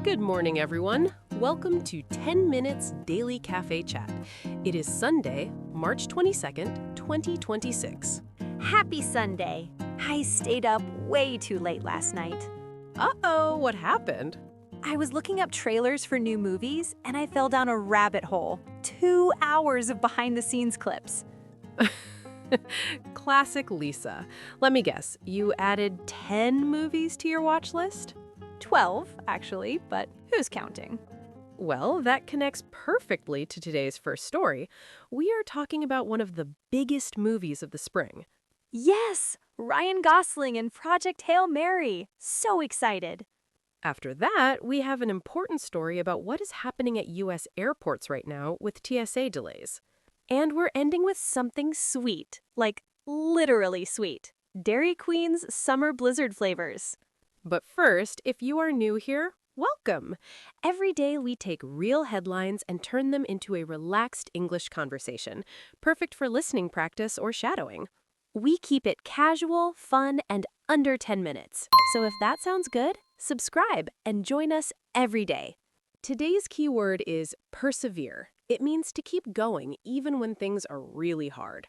Good morning, everyone. Welcome to 10 Minutes Daily Cafe Chat. It is Sunday, March 22nd, 2026. Happy Sunday! I stayed up way too late last night. Uh-oh, what happened? I was looking up trailers for new movies, and I fell down a rabbit hole. 2 hours of behind-the-scenes clips. Classic Lisa. Let me guess, you added 10 movies to your watch list? 12, actually, but who's counting? Well, that connects perfectly to today's first story. We are talking about one of the biggest movies of the spring. Yes! Ryan Gosling in Project Hail Mary. So excited. After that, we have an important story about what is happening at U.S. airports right now with TSA delays. And we're ending with something sweet, like literally sweet. Dairy Queen's summer blizzard flavors. But first, if you are new here, welcome! Every day we take real headlines and turn them into a relaxed English conversation, perfect for listening practice or shadowing. We keep it casual, fun, and under 10 minutes. So if that sounds good, subscribe and join us every day. Today's keyword is persevere. It means to keep going even when things are really hard.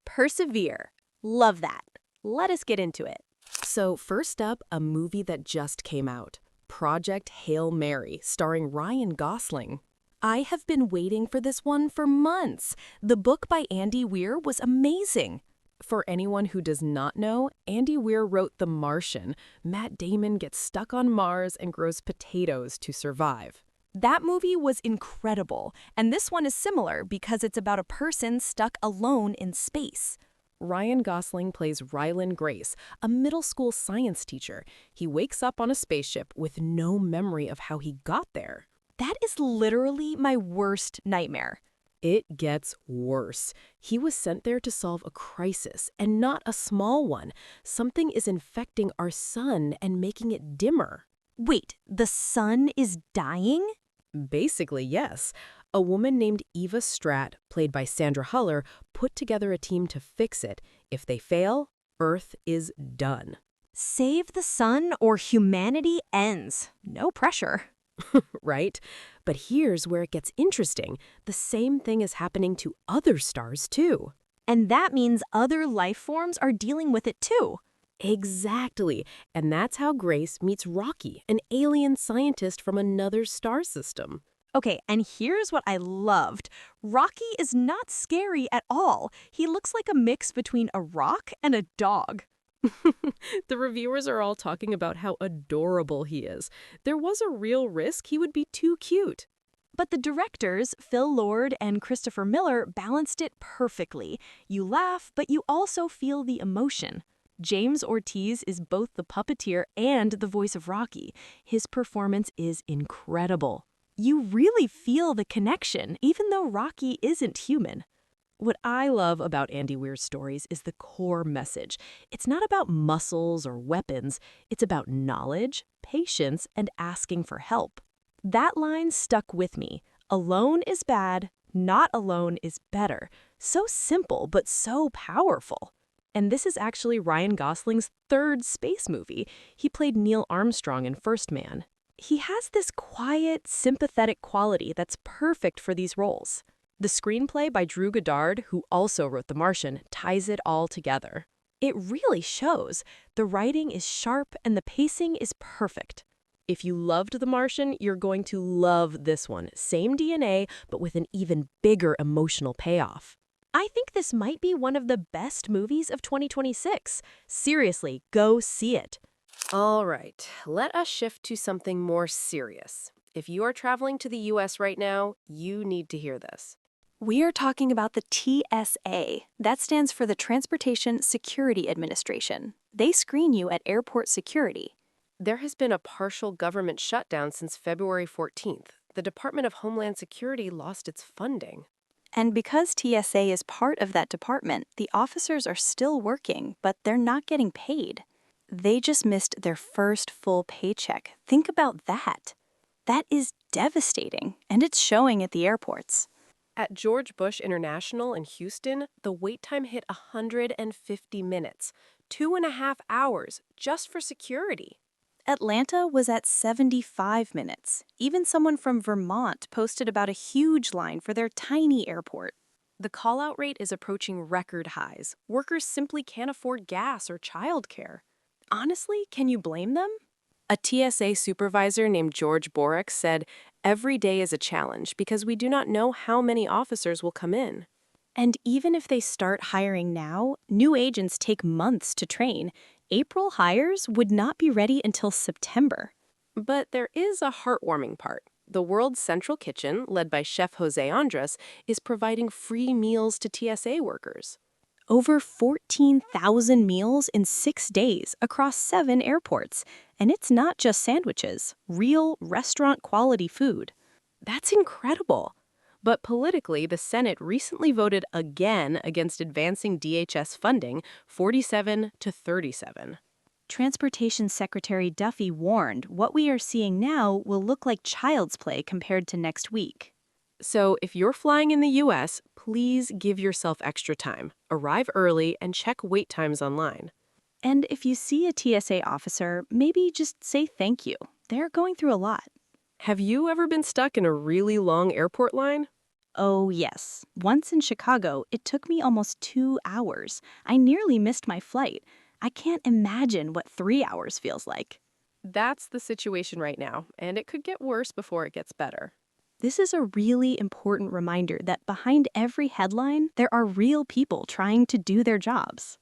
Persevere. Love that. Let us get into it. So first up, a movie that just came out. Project Hail Mary, starring Ryan Gosling. I have been waiting for this one for months. The book by Andy Weir was amazing. For anyone who does not know, Andy Weir wrote The Martian. Matt Damon gets stuck on Mars and grows potatoes to survive. That movie was incredible, and this one is similar because it's about a person stuck alone in space. Ryan Gosling plays Rylan Grace, a middle school science teacher. He wakes up on a spaceship with no memory of how he got there. That is literally my worst nightmare. It gets worse. He was sent there to solve a crisis, and not a small one. Something is infecting our sun and making it dimmer. Wait, the sun is dying? Basically, yes. A woman named Eva Stratt, played by Sandra Huller, put together a team to fix it. If they fail, Earth is done. Save the sun or humanity ends. No pressure. Right? But here's where it gets interesting. The same thing is happening to other stars, too. And that means other life forms are dealing with it, too. Exactly. And that's how Grace meets Rocky, an alien scientist from another star system. Okay, and here's what I loved. Rocky is not scary at all. He looks like a mix between a rock and a dog. The reviewers are all talking about how adorable he is. There was a real risk he would be too cute. But the directors, Phil Lord and Christopher Miller, balanced it perfectly. You laugh, but you also feel the emotion. James Ortiz is both the puppeteer and the voice of Rocky. His performance is incredible. You really feel the connection, even though Rocky isn't human. What I love about Andy Weir's stories is the core message. It's not about muscles or weapons. It's about knowledge, patience, and asking for help. That line stuck with me. Alone is bad, not alone is better. So simple, but so powerful. And this is actually Ryan Gosling's third space movie. He played Neil Armstrong in First Man. He has this quiet, sympathetic quality that's perfect for these roles. The screenplay by Drew Goddard, who also wrote The Martian, ties it all together. It really shows. The writing is sharp and the pacing is perfect. If you loved The Martian, you're going to love this one. Same DNA, but with an even bigger emotional payoff. I think this might be one of the best movies of 2026. Seriously, go see it. All right, let us shift to something more serious. If you are traveling to the U.S. right now, you need to hear this. We are talking about the TSA. That stands for the Transportation Security Administration. They screen you at airport security. There has been a partial government shutdown since February 14th. The Department of Homeland Security lost its funding. And because TSA is part of that department, the officers are still working, but they're not getting paid. They just missed their first full paycheck. Think about that. That is devastating, and it's showing at the airports. At George Bush International in Houston, the wait time hit 150 minutes, 2.5 hours just for security. Atlanta was at 75 minutes. Even someone from Vermont posted about a huge line for their tiny airport. The call-out rate is approaching record highs. Workers simply can't afford gas or childcare. Honestly, can you blame them? A TSA supervisor named George Borick said, "Every day is a challenge because we do not know how many officers will come in." And even if they start hiring now, new agents take months to train. April hires would not be ready until September. But there is a heartwarming part. The world's central kitchen, led by Chef Jose Andres, is providing free meals to TSA workers. Over 14,000 meals in 6 days across 7 airports. And it's not just sandwiches, real restaurant-quality food. That's incredible. But politically, the Senate recently voted again against advancing DHS funding, 47 to 37. Transportation Secretary Duffy warned what we are seeing now will look like child's play compared to next week. So if you're flying in the U.S., please give yourself extra time. Arrive early and check wait times online. And if you see a TSA officer, maybe just say thank you. They're going through a lot. Have you ever been stuck in a really long airport line? Oh, yes. Once in Chicago, it took me almost 2 hours. I nearly missed my flight. I can't imagine what 3 hours feels like. That's the situation right now, and it could get worse before it gets better. This is a really important reminder that behind every headline, there are real people trying to do their jobs.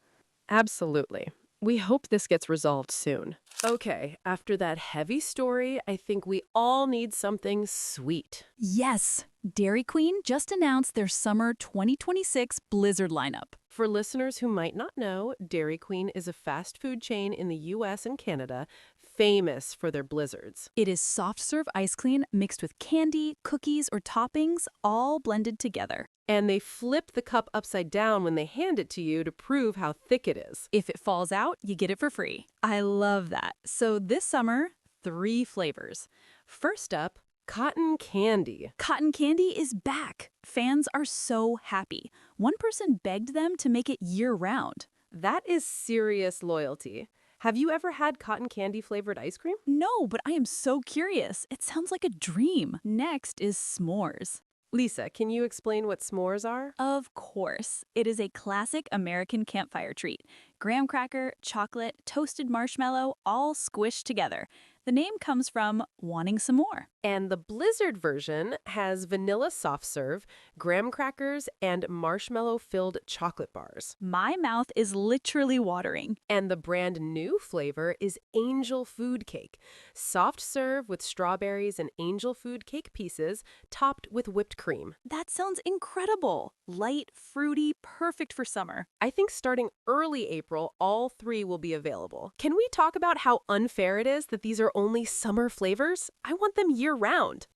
Absolutely. We hope this gets resolved soon. Okay, after that heavy story, I think we all need something sweet. Yes! Dairy Queen just announced their summer 2026 Blizzard lineup. For listeners who might not know, Dairy Queen is a fast food chain in the US and Canada famous for their blizzards. It is soft-serve ice cream mixed with candy, cookies, or toppings, all blended together. And they flip the cup upside down when they hand it to you to prove how thick it is. If it falls out, you get it for free. I love that. So this summer, 3 flavors. First up, cotton candy. Cotton candy is back. Fans are so happy. One person begged them to make it year-round. That is serious loyalty. Have you ever had cotton candy flavored ice cream? No, but I am so curious. It sounds like a dream. Next is s'mores. Lisa, can you explain what s'mores are? Of course. It is a classic American campfire treat. Graham cracker, chocolate, toasted marshmallow, all squished together. The name comes from wanting some more. And the Blizzard version has vanilla soft serve, graham crackers, and marshmallow-filled chocolate bars. My mouth is literally watering. And the brand new flavor is angel food cake. Soft serve with strawberries and angel food cake pieces topped with whipped cream. That sounds incredible. Light, fruity, perfect for summer. I think starting early April, all 3 will be available. Can we talk about how unfair it is that these are only summer flavors? I want them year-round.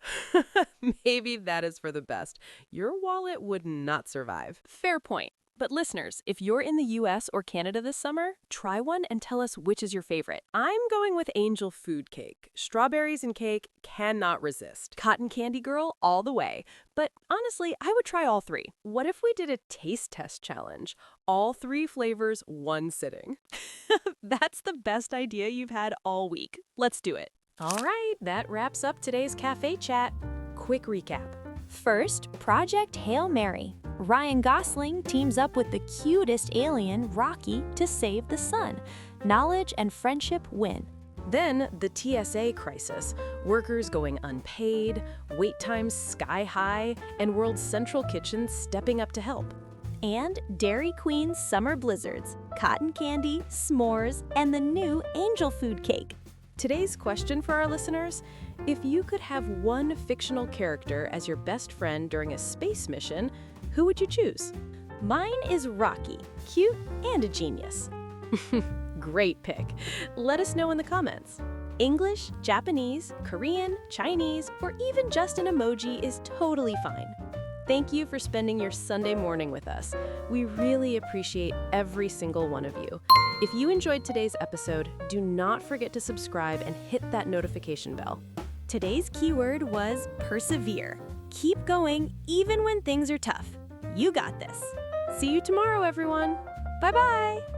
Maybe that is for the best. Your wallet would not survive. Fair point. But listeners, if you're in the US or Canada this summer, try one and tell us which is your favorite. I'm going with angel food cake. Strawberries and cake cannot resist. Cotton candy girl all the way. But honestly, I would try all 3. What if we did a taste test challenge? All 3 flavors, one sitting. That's the best idea you've had all week. Let's do it. All right, that wraps up today's cafe chat. Quick recap. First, Project Hail Mary. Ryan Gosling teams up with the cutest alien, Rocky, to save the sun. Knowledge and friendship win. Then, the TSA crisis. Workers going unpaid, wait times sky high, and World's Central Kitchen stepping up to help. And Dairy Queen's summer blizzards, cotton candy, s'mores, and the new angel food cake. Today's question for our listeners: if you could have one fictional character as your best friend during a space mission, who would you choose? Mine is Rocky, cute and a genius. Great pick. Let us know in the comments. English, Japanese, Korean, Chinese, or even just an emoji is totally fine. Thank you for spending your Sunday morning with us. We really appreciate every single one of you. If you enjoyed today's episode, do not forget to subscribe and hit that notification bell. Today's keyword was persevere. Keep going even when things are tough. You got this. See you tomorrow, everyone. Bye-bye.